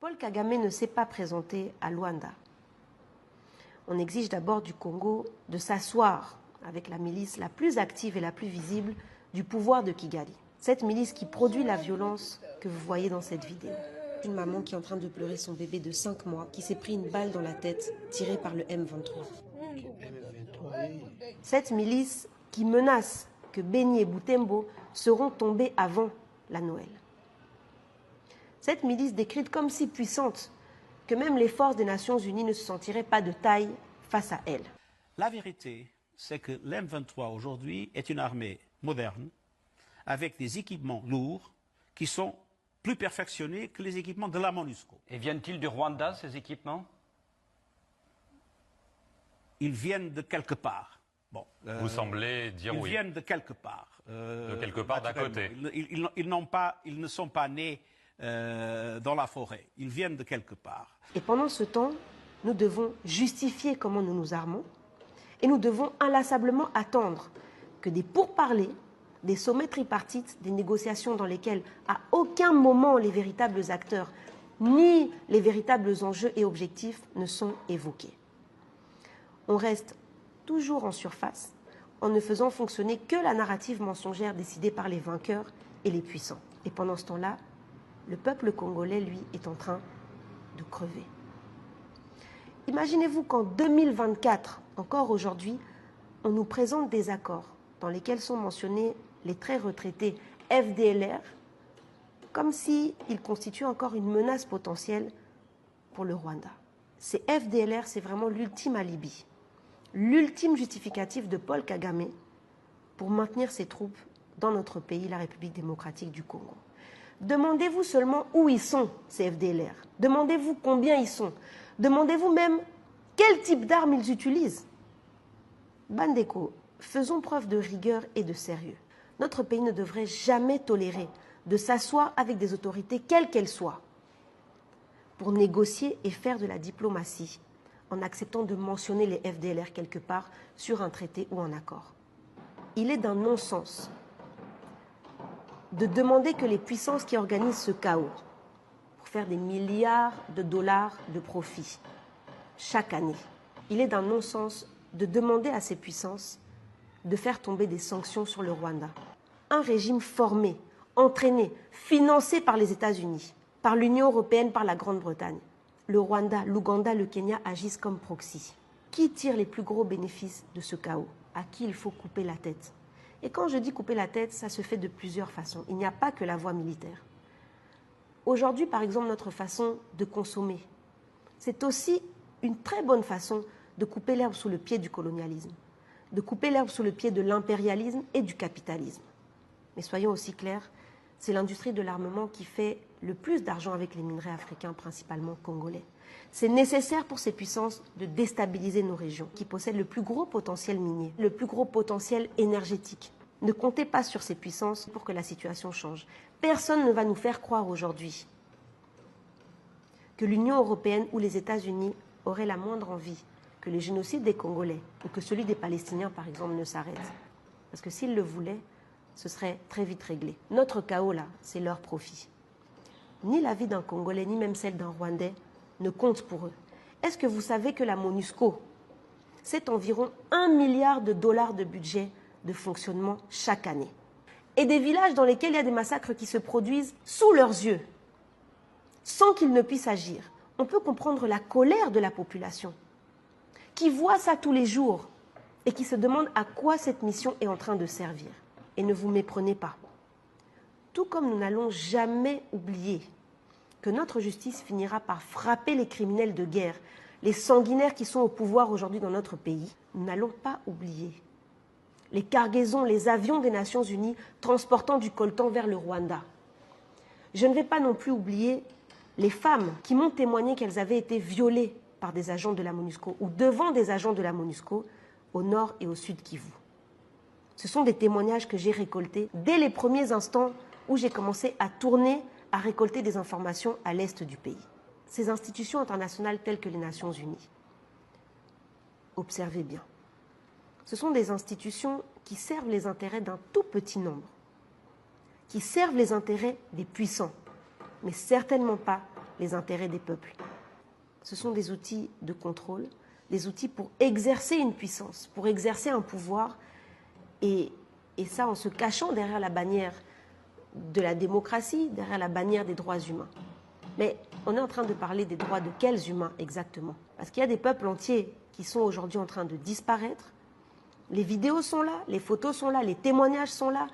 Paul Kagame ne s'est pas présenté à Luanda. On exige d'abord du Congo de s'asseoir avec la milice la plus active et la plus visible du pouvoir de Kigali. Cette milice qui produit la violence que vous voyez dans cette vidéo. Une maman qui est en train de pleurer son bébé de 5 mois qui s'est pris une balle dans la tête tirée par le M23. Cette milice qui menace que Beni et Butembo seront tombés avant la Noël. Cette milice décrite comme si puissante que même les forces des Nations Unies ne se sentiraient pas de taille face à elle. La vérité, c'est que l'M23 aujourd'hui est une armée moderne, avec des équipements lourds qui sont plus perfectionnés que les équipements de la MONUSCO. Et viennent-ils du Rwanda, ces équipements? Ils viennent de quelque part. Bon, vous semblez dire ils oui. Ils viennent de quelque part. De quelque part d'à côté. Ils ne sont pas nés dans la forêt. Ils viennent de quelque part. Et pendant ce temps, nous devons justifier comment nous nous armons et nous devons inlassablement attendre que des pourparlers, des sommets tripartites, des négociations dans lesquelles à aucun moment les véritables acteurs ni les véritables enjeux et objectifs ne sont évoqués. On reste toujours en surface en ne faisant fonctionner que la narrative mensongère décidée par les vainqueurs et les puissants. Et pendant ce temps-là, le peuple congolais, lui, est en train de crever. Imaginez-vous qu'en 2024, encore aujourd'hui, on nous présente des accords dans lesquels sont mentionnés les très retraités FDLR, comme s'ils constituent encore une menace potentielle pour le Rwanda. Ces FDLR, c'est vraiment l'ultime alibi, l'ultime justificatif de Paul Kagame pour maintenir ses troupes dans notre pays, la République démocratique du Congo. Demandez-vous seulement où ils sont, ces FDLR. Demandez-vous combien ils sont. Demandez-vous même quel type d'armes ils utilisent. Bandeko, faisons preuve de rigueur et de sérieux. Notre pays ne devrait jamais tolérer de s'asseoir avec des autorités, quelles qu'elles soient, pour négocier et faire de la diplomatie, en acceptant de mentionner les FDLR quelque part sur un traité ou un accord. Il est d'un non-sens de demander que les puissances qui organisent ce chaos, pour faire des milliards de dollars de profit chaque année, il est d'un non-sens de demander à ces puissances de faire tomber des sanctions sur le Rwanda. Un régime formé, entraîné, financé par les États-Unis, par l'Union européenne, par la Grande-Bretagne. Le Rwanda, l'Ouganda, le Kenya agissent comme proxy. Qui tire les plus gros bénéfices de ce chaos? À qui il faut couper la tête? Et quand je dis couper la tête, ça se fait de plusieurs façons. Il n'y a pas que la voie militaire. Aujourd'hui, par exemple, notre façon de consommer, c'est aussi une très bonne façon de couper l'herbe sous le pied du colonialisme, de couper l'herbe sous le pied de l'impérialisme et du capitalisme. Mais soyons aussi clairs, c'est l'industrie de l'armement qui fait le plus d'argent avec les minerais africains, principalement congolais. C'est nécessaire pour ces puissances de déstabiliser nos régions, qui possèdent le plus gros potentiel minier, le plus gros potentiel énergétique. Ne comptez pas sur ces puissances pour que la situation change. Personne ne va nous faire croire aujourd'hui que l'Union européenne ou les États-Unis auraient la moindre envie que le génocide des Congolais ou que celui des Palestiniens, par exemple, ne s'arrête. Parce que s'ils le voulaient, ce serait très vite réglé. Notre chaos, là, c'est leur profit. Ni la vie d'un Congolais, ni même celle d'un Rwandais ne compte pour eux. Est-ce que vous savez que la MONUSCO, c'est environ 1 milliard de dollars de budget de fonctionnement chaque année? Et des villages dans lesquels il y a des massacres qui se produisent sous leurs yeux, sans qu'ils ne puissent agir. On peut comprendre la colère de la population, qui voit ça tous les jours et qui se demande à quoi cette mission est en train de servir. Et ne vous méprenez pas. Tout comme nous n'allons jamais oublier que notre justice finira par frapper les criminels de guerre, les sanguinaires qui sont au pouvoir aujourd'hui dans notre pays, nous n'allons pas oublier les cargaisons, les avions des Nations Unies transportant du coltan vers le Rwanda. Je ne vais pas non plus oublier les femmes qui m'ont témoigné qu'elles avaient été violées par des agents de la MONUSCO ou devant des agents de la MONUSCO au nord et au sud Kivu. Ce sont des témoignages que j'ai récoltés dès les premiers instants où j'ai commencé à tourner, à récolter des informations à l'est du pays. Ces institutions internationales telles que les Nations Unies, observez bien, ce sont des institutions qui servent les intérêts d'un tout petit nombre, qui servent les intérêts des puissants, mais certainement pas les intérêts des peuples. Ce sont des outils de contrôle, des outils pour exercer une puissance, pour exercer un pouvoir, et ça en se cachant derrière la bannière de la démocratie, derrière la bannière des droits humains. Mais on est en train de parler des droits de quels humains exactement? Parce qu'il y a des peuples entiers qui sont aujourd'hui en train de disparaître. Les vidéos sont là, les photos sont là, les témoignages sont là.